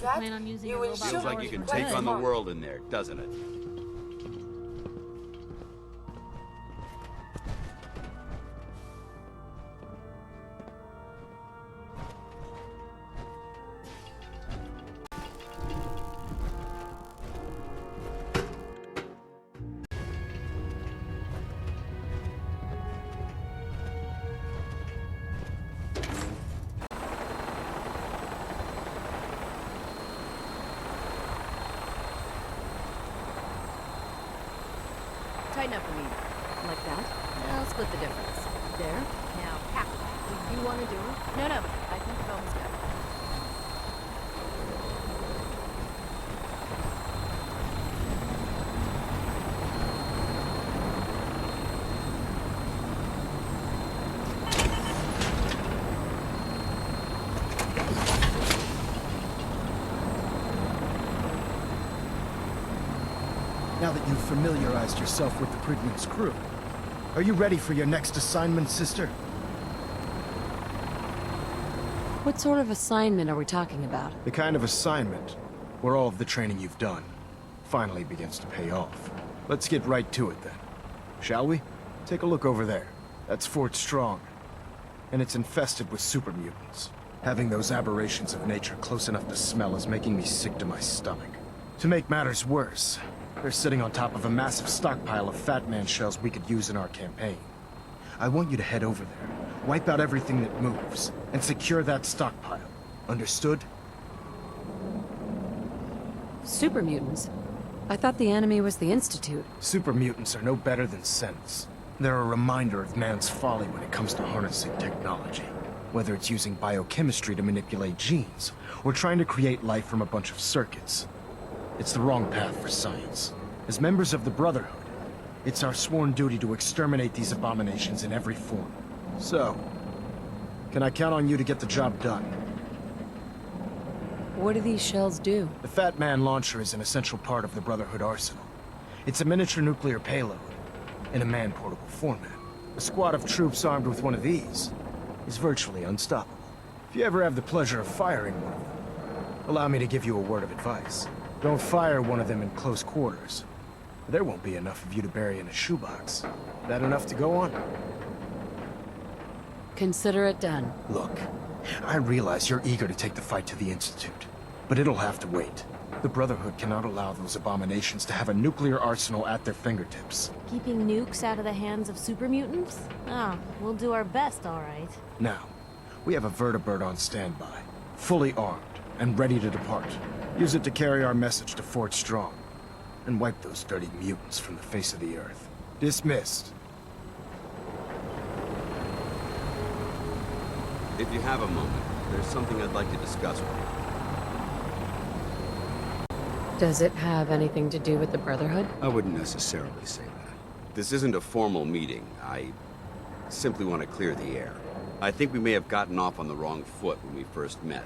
that? plan on using You a will robot shoot Feels like you can powers take for on the good. world in there, doesn't it? Tighten up for me. Like that? I'll split the difference. There. Now, half of that. You want to do it? No, no. I think it's almost good. Now that you've familiarized yourself with the Prigman's crew, are you ready for your next assignment, sister? What sort of assignment are we talking about? The kind of assignment where all of the training you've done finally begins to pay off. Let's get right to it then. Shall we? Take a look over there. That's Fort Strong. And it's infested with super mutants. Having those aberrations of nature close enough to smell is making me sick to my stomach. To make matters worse, they're sitting on top of a massive stockpile of Fat Man shells we could use in our campaign. I want you to head over there, wipe out everything that moves, and secure that stockpile. Understood? Super mutants? I thought the enemy was the Institute. Super mutants are no better than synths. They're a reminder of man's folly when it comes to harnessing technology. Whether it's using biochemistry to manipulate genes, or trying to create life from a bunch of circuits. It's the wrong path for science. As members of the Brotherhood, it's our sworn duty to exterminate these abominations in every form. So, can I count on you to get the job done? What do these shells do? The Fat Man launcher is an essential part of the Brotherhood arsenal. It's a miniature nuclear payload, in a man-portable format. A squad of troops armed with one of these is virtually unstoppable. If you ever have the pleasure of firing one of them, allow me to give you a word of advice. Don't fire one of them in close quarters. There won't be enough of you to bury in a shoebox. That enough to go on? Consider it done. Look, I realize you're eager to take the fight to the Institute, but it'll have to wait. The Brotherhood cannot allow those abominations to have a nuclear arsenal at their fingertips. Keeping nukes out of the hands of super mutants? Oh, we'll do our best, all right. Now, we have a vertibird on standby, fully armed and ready to depart. Use it to carry our message to Fort Strong, and wipe those dirty mutants from the face of the earth. Dismissed. If you have a moment, there's something I'd like to discuss with you. Does it have anything to do with the Brotherhood? I wouldn't necessarily say that. This isn't a formal meeting. I simply want to clear the air. I think we may have gotten off on the wrong foot when we first met,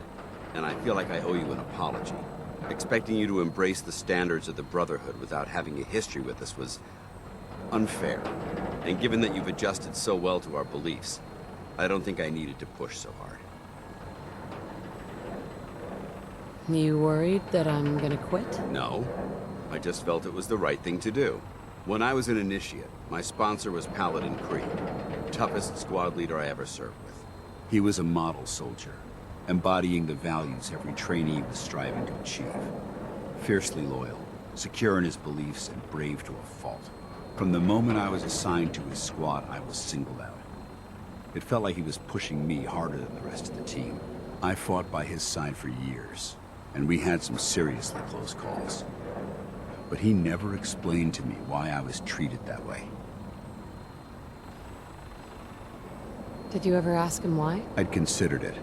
and I feel like I owe you an apology. Expecting you to embrace the standards of the Brotherhood without having a history with us was unfair. And given that you've adjusted so well to our beliefs, I don't think I needed to push so hard. You worried that I'm gonna quit? No, I just felt it was the right thing to do. When I was an initiate, my sponsor was Paladin Krieg, toughest squad leader I ever served with. He was a model soldier, embodying the values every trainee was striving to achieve. Fiercely loyal, secure in his beliefs, and brave to a fault. From the moment I was assigned to his squad, I was singled out. It felt like he was pushing me harder than the rest of the team. I fought by his side for years, and we had some seriously close calls. But he never explained to me why I was treated that way. Did you ever ask him why? I'd considered it,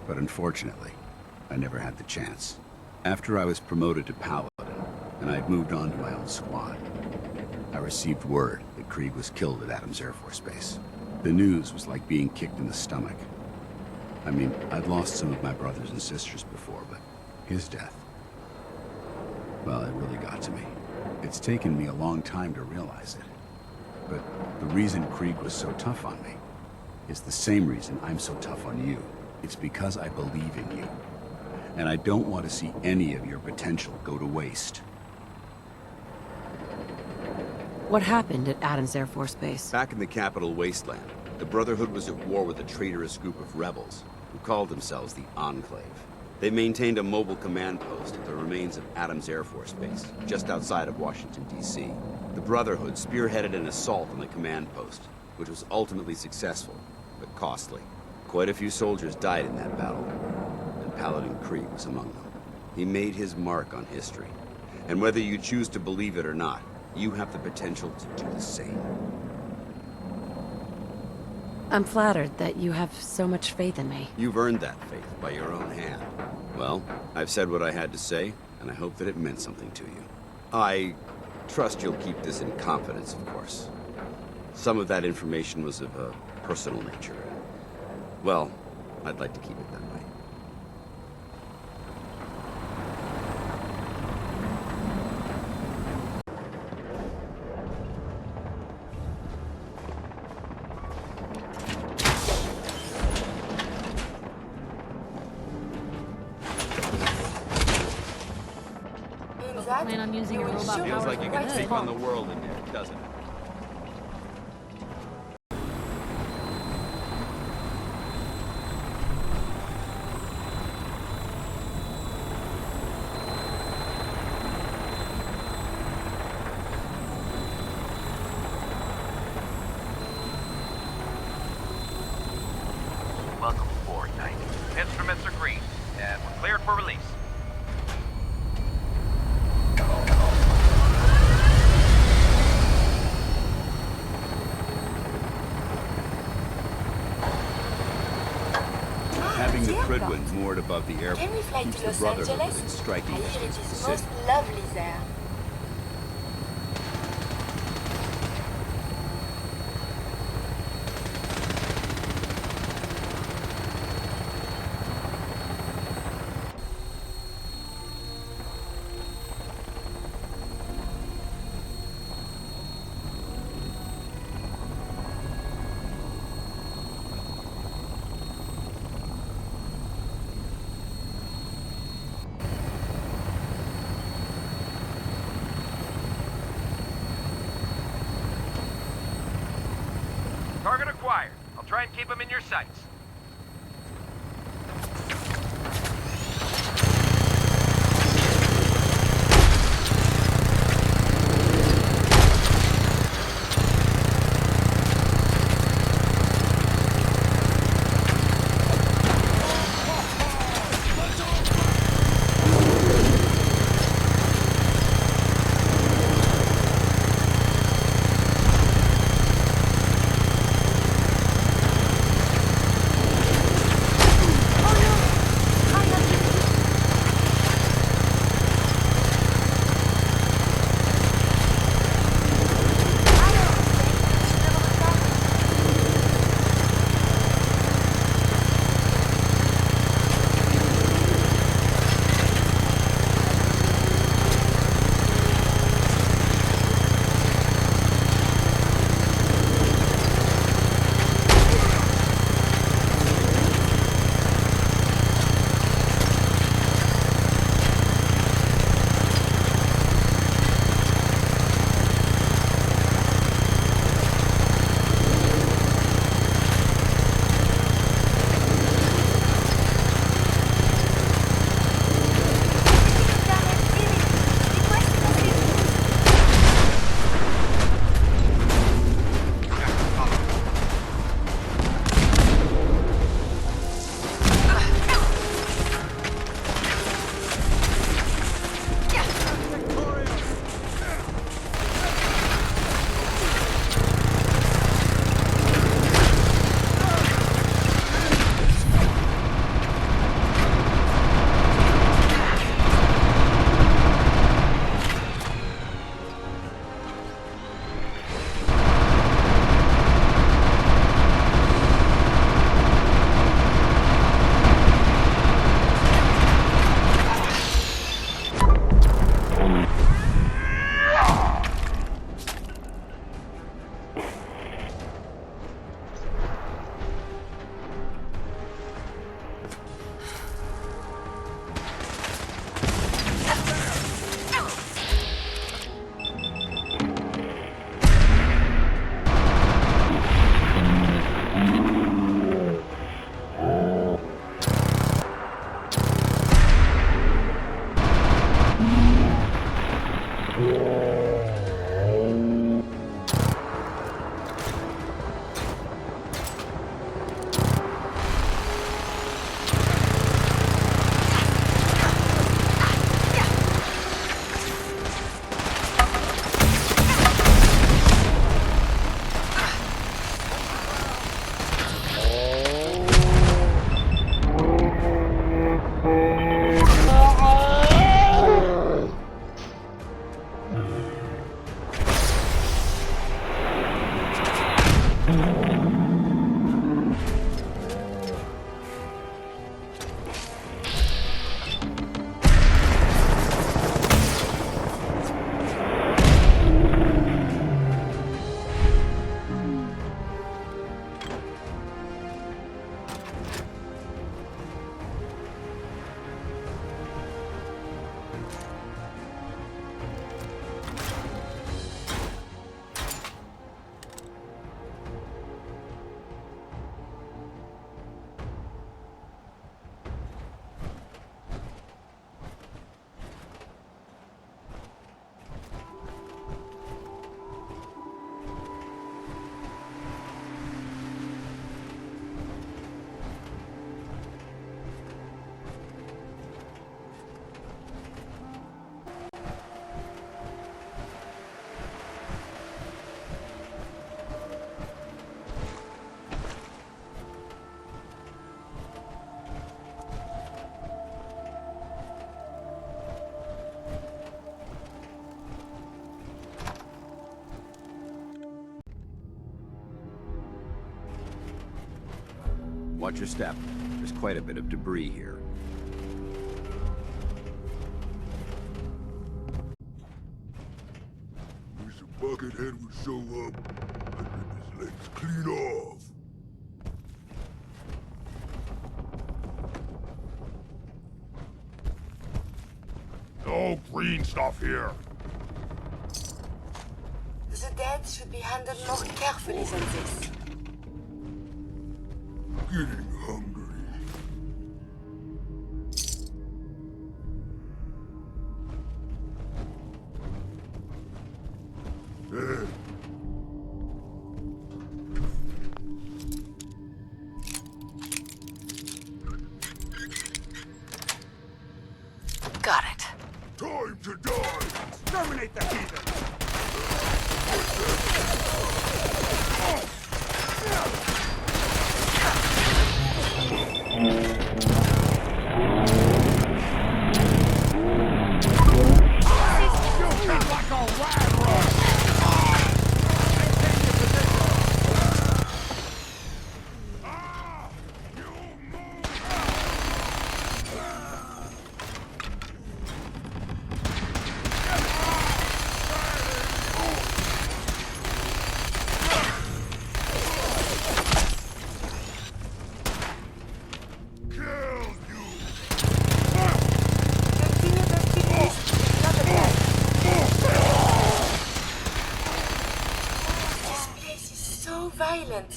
but unfortunately, I never had the chance. After I was promoted to Paladin, and I'd moved on to my own squad, I received word that Krieg was killed at Adams Air Force Base. The news was like being kicked in the stomach. I mean, I'd lost some of my brothers and sisters before, but his death, well, it really got to me. It's taken me a long time to realize it. But the reason Krieg was so tough on me is the same reason I'm so tough on you. It's because I believe in you. And I don't want to see any of your potential go to waste. What happened at Adams Air Force Base? Back in the capital wasteland, the Brotherhood was at war with a traitorous group of rebels who called themselves the Enclave. They maintained a mobile command post at the remains of Adams Air Force Base, just outside of Washington, D.C. The Brotherhood spearheaded an assault on the command post, which was ultimately successful, but costly. Quite a few soldiers died in that battle, and Paladin Creed was among them. He made his mark on history, and whether you choose to believe it or not, you have the potential to do the same. I'm flattered that you have so much faith in me. You've earned that faith by your own hand. Well, I've said what I had to say, and I hope that it meant something to you. I trust you'll keep this in confidence, of course. Some of that information was of a personal nature. Well, I'd like to keep it that way. Plan on using your robot Feels powers like you can right take away. on the world in there, doesn't it? Welcome aboard, Knight. Instruments are green, and we're cleared for release. Having the Prydwen moored above the airport Can we fly keeps to the Los Brotherhood Angeles? within striking I hear it distance of the is city. most lovely there. Target acquired. I'll try and keep them in your sights. Watch your step. There's quite a bit of debris here. Wish a buckethead would show up. I'd rip his legs clean off. No green stuff here. The dead should be handled more carefully than this. Getting hungry. Hey. Got it. Time to die! Exterminate the heathen! Continue to finish. Another guy. This place is so violent.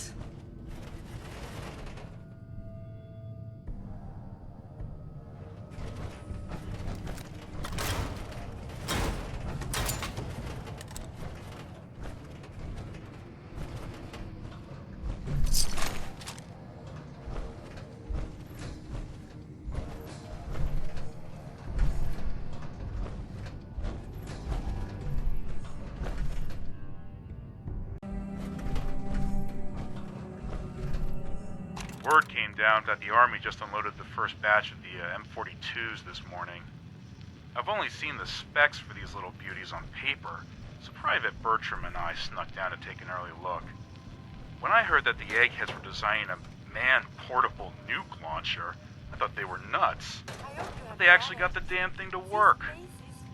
Word came down that the Army just unloaded the first batch of the M42s this morning. I've only seen the specs for these little beauties on paper, so Private Bertram and I snuck down to take an early look. When I heard that the eggheads were designing a man-portable nuke launcher, I thought they were nuts. But they actually got the damn thing to work.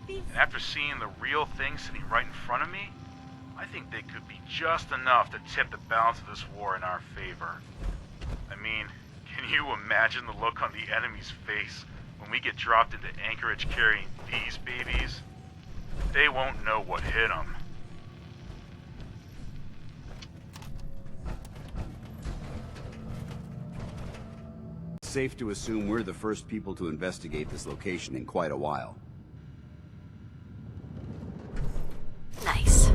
And after seeing the real thing sitting right in front of me, I think they could be just enough to tip the balance of this war in our favor. I mean, can you imagine the look on the enemy's face when we get dropped into Anchorage carrying these babies? They won't know what hit them. It's safe to assume we're the first people to investigate this location in quite a while. Nice.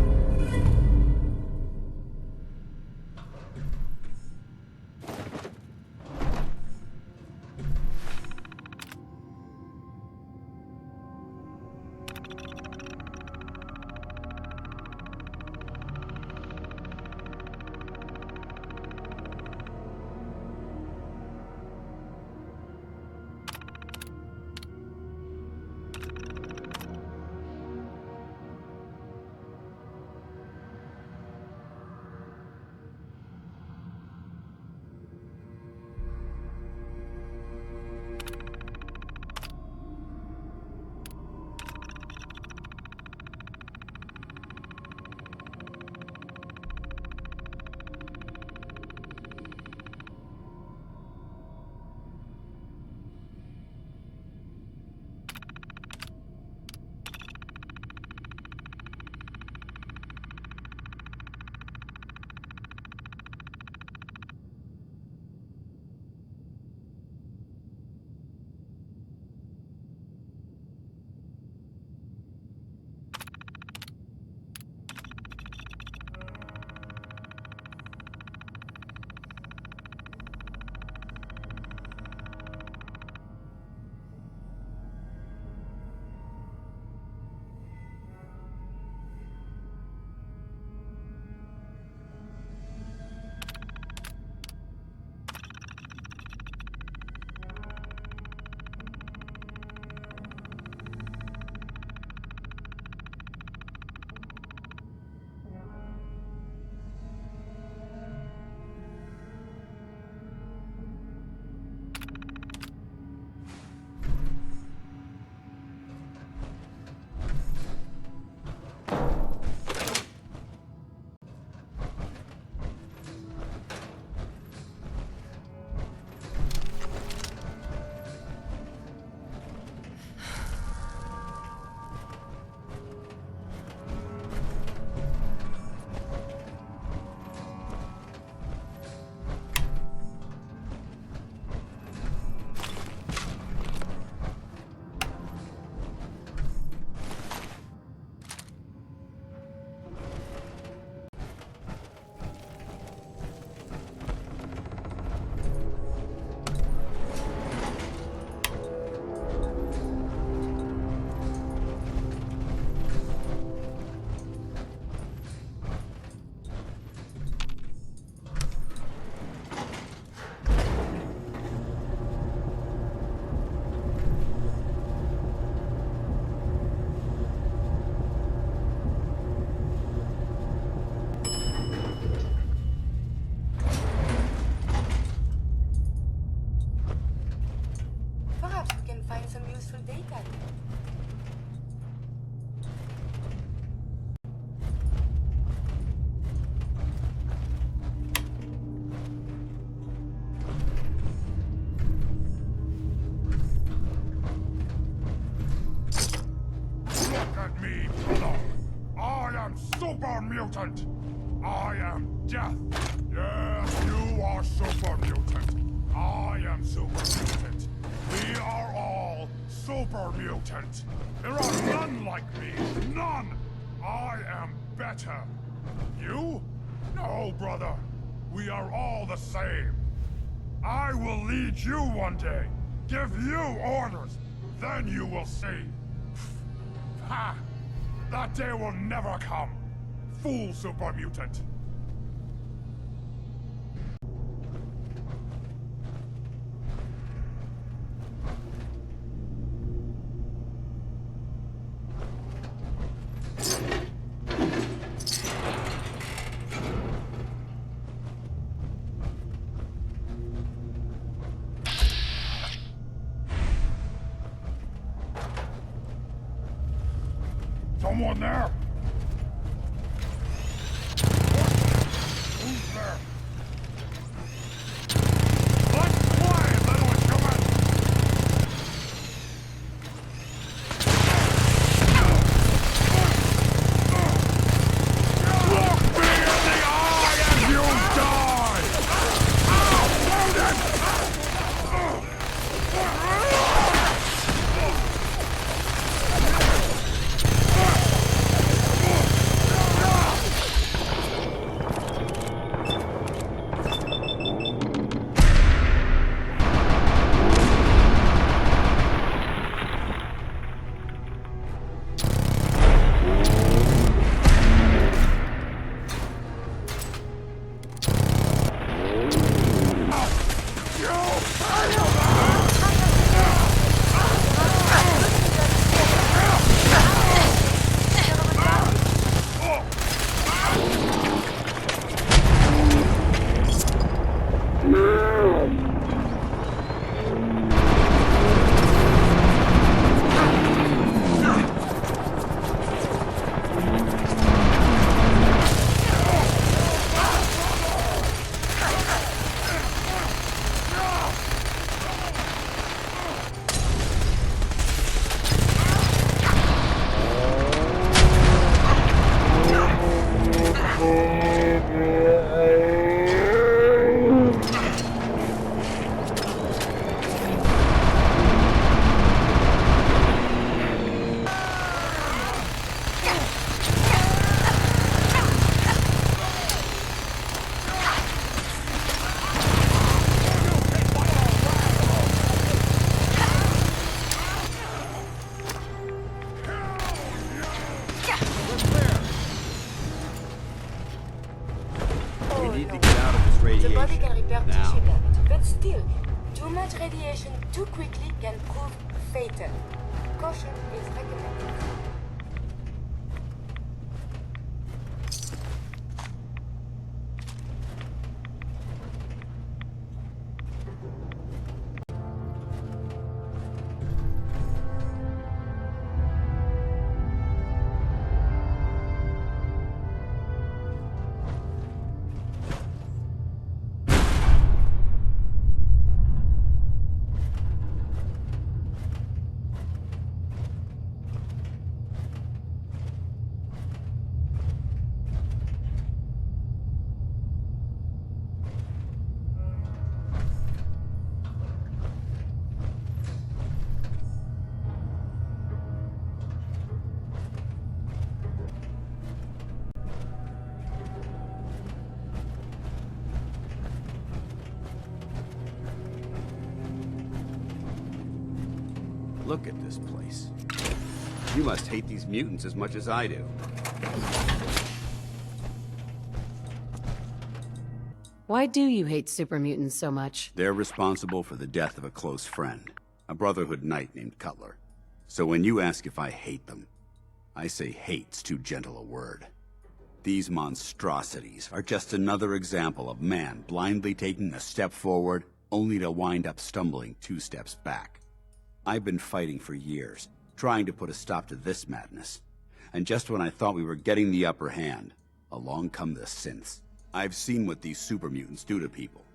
mutant! I am death! Yes, you are super mutant! I am super mutant! We are all super mutant! There are none like me! None! I am better! You? No, brother! We are all the same! I will lead you one day! Give you orders! Then you will see! Ha! That day will never come! Fool super mutant! Someone there? Who's there? Let's play, little human! Look me in the eye and you die! Ow! Loaded! We need to get out of this The body radiation. can repair Now. tissue damage, but still, too much radiation too quickly can prove fatal. Caution is recommended. Look at this place. You must hate these mutants as much as I do. Why do you hate super mutants so much? They're responsible for the death of a close friend, a Brotherhood knight named Cutler. So when you ask if I hate them, I say hate's too gentle a word. These monstrosities are just another example of man blindly taking a step forward, only to wind up stumbling 2 steps back. I've been fighting for years, trying to put a stop to this madness. And just when I thought we were getting the upper hand, along come the synths. I've seen what these super mutants do to people.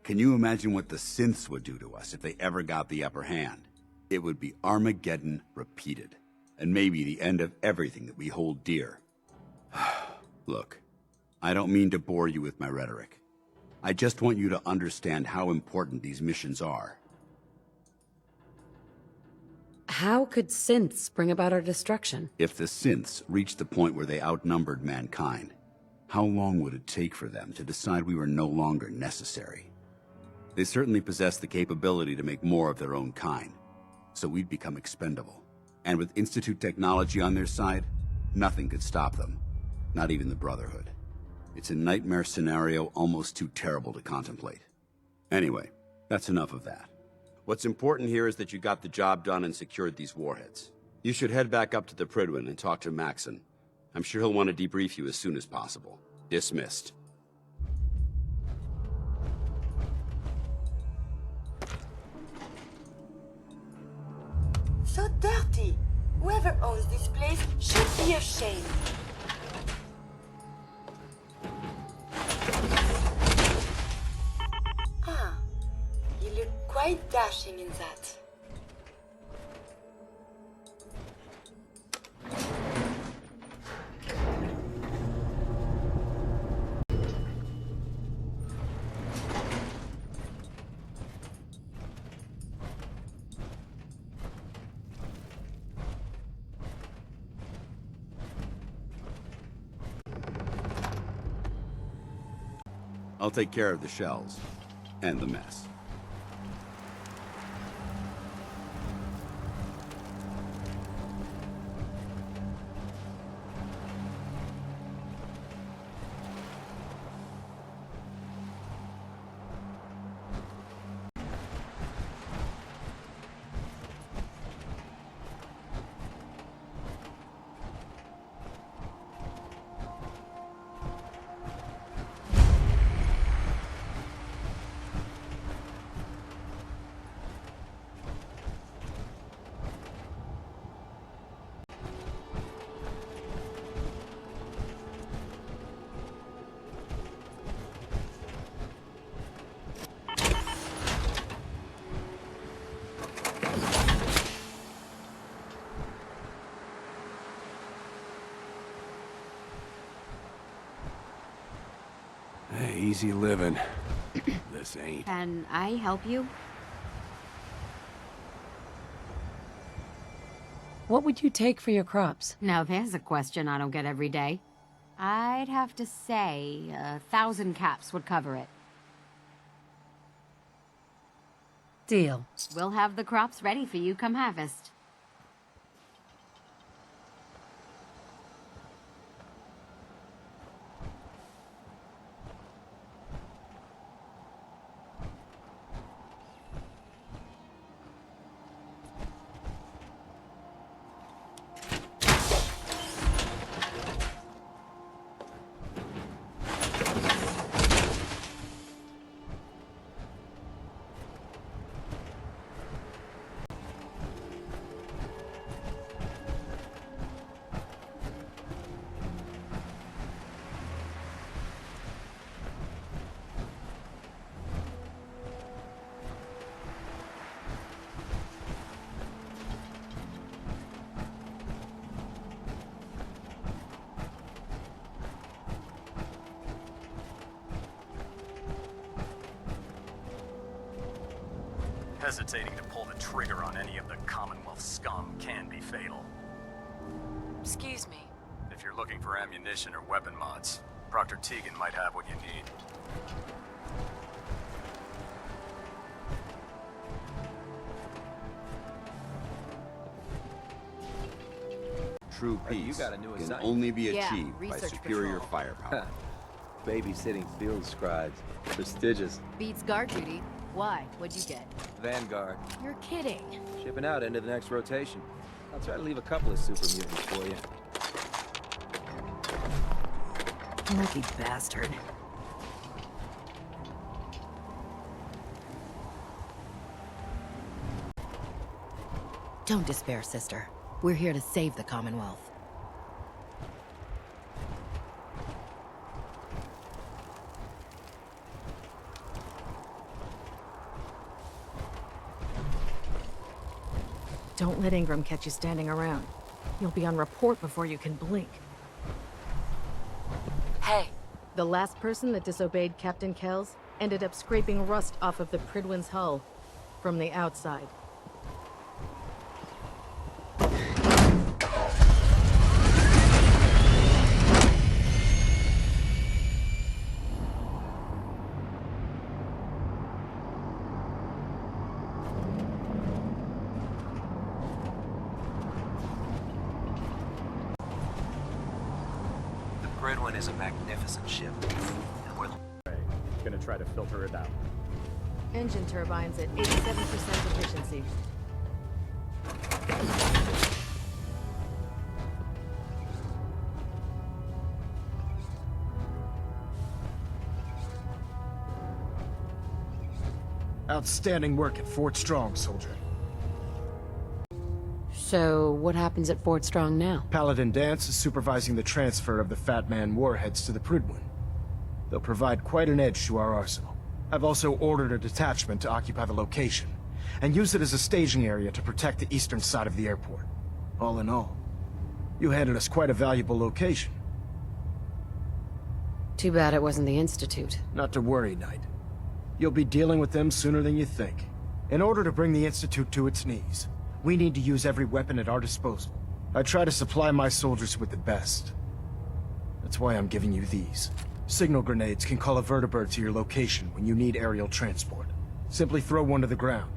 Can you imagine what the synths would do to us if they ever got the upper hand? It would be Armageddon repeated, and maybe the end of everything that we hold dear. Look, I don't mean to bore you with my rhetoric. I just want you to understand how important these missions are. How could synths bring about our destruction? If the synths reached the point where they outnumbered mankind, how long would it take for them to decide we were no longer necessary? They certainly possess the capability to make more of their own kind, so we'd become expendable. And with Institute technology on their side, nothing could stop them, not even the Brotherhood. It's a nightmare scenario almost too terrible to contemplate. Anyway, that's enough of that. What's important here is that you got the job done and secured these warheads. You should head back up to the Prydwen and talk to Maxon. I'm sure he'll want to debrief you as soon as possible. Dismissed. So dirty. Whoever owns this place should be ashamed. Ah, you look quite dashing in that. I'll take care of the shells and the mess. Hey, easy living. This ain't. Can I help you? What would you take for your crops? Now there's a question I don't get every day. I'd have to say 1,000 caps would cover it. Deal. We'll have the crops ready for you come harvest. Hesitating to pull the trigger on any of the Commonwealth scum can be fatal. Excuse me. If you're looking for ammunition or weapon mods, Proctor Tegan might have what you need. True peace got a new can assignment. only be Yeah, achieved by research superior patrol. firepower. Babysitting field scribes. Prestigious. Beats guard duty. Why? What'd you get? Vanguard. You're kidding. Shipping out into the next rotation. I'll try to leave a couple of super mutants for you. Lucky bastard. Don't despair, sister. We're here to save the Commonwealth. Don't let Ingram catch you standing around. You'll be on report before you can blink. Hey. The last person that disobeyed Captain Kells ended up scraping rust off of the Pridwin's hull from the outside. The Pridwin is a magnificent ship. And we're Gonna try to filter it out. Engine turbines at 87% efficiency. Outstanding work at Fort Strong, soldier. So, what happens at Fort Strong now? Paladin Dance is supervising the transfer of the Fat Man warheads to the Pridwin. They'll provide quite an edge to our arsenal. I've also ordered a detachment to occupy the location, and use it as a staging area to protect the eastern side of the airport. All in all, you handed us quite a valuable location. Too bad it wasn't the Institute. Not to worry, Knight. You'll be dealing with them sooner than you think. In order to bring the Institute to its knees, we need to use every weapon at our disposal. I try to supply my soldiers with the best. That's why I'm giving you these. Signal grenades can call a vertibird to your location when you need aerial transport. Simply throw one to the ground,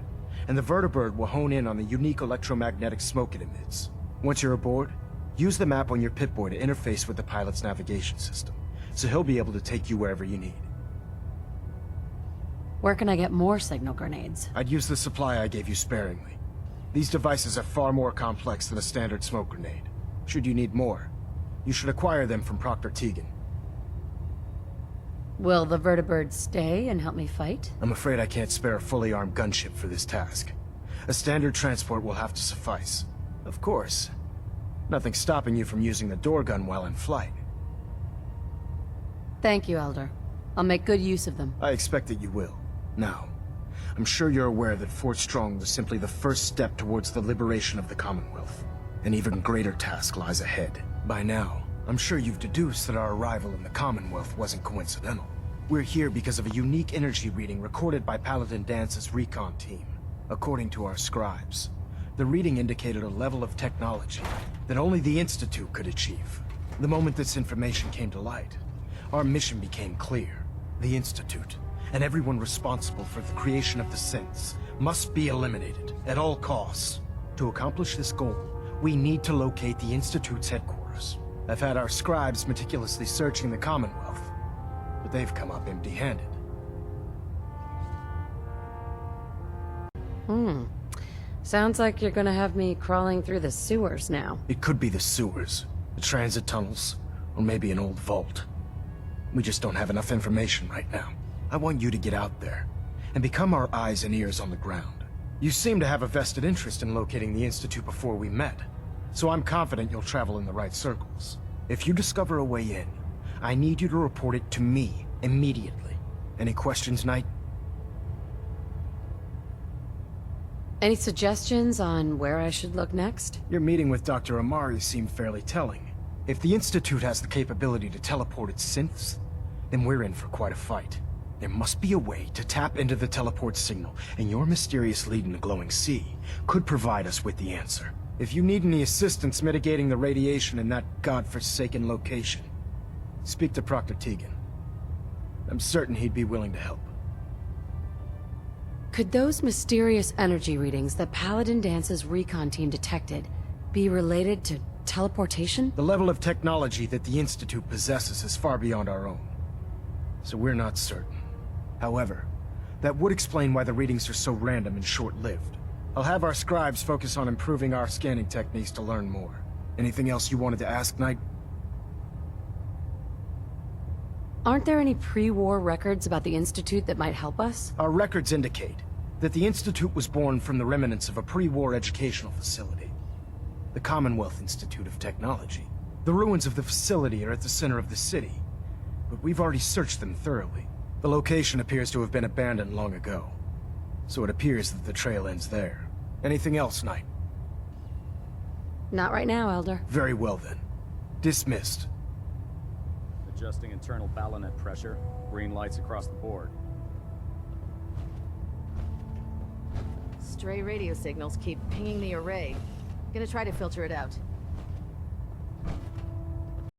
and the vertibird will hone in on the unique electromagnetic smoke it emits. Once you're aboard, use the map on your Pip-Boy to interface with the pilot's navigation system, so he'll be able to take you wherever you need. Where can I get more signal grenades? I'd use the supply I gave you sparingly. These devices are far more complex than a standard smoke grenade. Should you need more, you should acquire them from Proctor Tegan. Will the vertibird stay and help me fight? I'm afraid I can't spare a fully armed gunship for this task. A standard transport will have to suffice. Of course, nothing stopping you from using the door gun while in flight. Thank you, Elder. I'll make good use of them. I expect that you will. Now, I'm sure you're aware that Fort Strong was simply the first step towards the liberation of the Commonwealth. An even greater task lies ahead. By now, I'm sure you've deduced that our arrival in the Commonwealth wasn't coincidental. We're here because of a unique energy reading recorded by Paladin Dance's recon team. According to our scribes, the reading indicated a level of technology that only the Institute could achieve. The moment this information came to light, our mission became clear. The Institute, and everyone responsible for the creation of the synths, must be eliminated at all costs. To accomplish this goal, we need to locate the Institute's headquarters. I've had our scribes meticulously searching the Commonwealth, but they've come up empty-handed. Sounds like you're gonna have me crawling through the sewers now. It could be the sewers, the transit tunnels, or maybe an old vault. We just don't have enough information right now. I want you to get out there and become our eyes and ears on the ground. You seem to have a vested interest in locating the Institute before we met, so I'm confident you'll travel in the right circles. If you discover a way in, I need you to report it to me immediately. Any questions, Knight? Any suggestions on where I should look next? Your meeting with Dr. Amari seemed fairly telling. If the Institute has the capability to teleport its synths, then we're in for quite a fight. There must be a way to tap into the teleport signal, and your mysterious lead in the glowing sea could provide us with the answer. If you need any assistance mitigating the radiation in that godforsaken location, speak to Proctor Tegan. I'm certain he'd be willing to help. Could those mysterious energy readings that Paladin Dance's recon team detected be related to teleportation? The level of technology that the Institute possesses is far beyond our own, so we're not certain. However, that would explain why the readings are so random and short-lived. I'll have our scribes focus on improving our scanning techniques to learn more. Anything else you wanted to ask, Knight? Aren't there any pre-war records about the Institute that might help us? Our records indicate that the Institute was born from the remnants of a pre-war educational facility, the Commonwealth Institute of Technology. The ruins of the facility are at the center of the city, but we've already searched them thoroughly. The location appears to have been abandoned long ago, so it appears that the trail ends there. Anything else, Knight? Not right now, Elder. Very well then. Dismissed. The Adjusting internal ballonet pressure. Green lights across the board. Stray radio signals keep pinging the array. Gonna try to filter it out.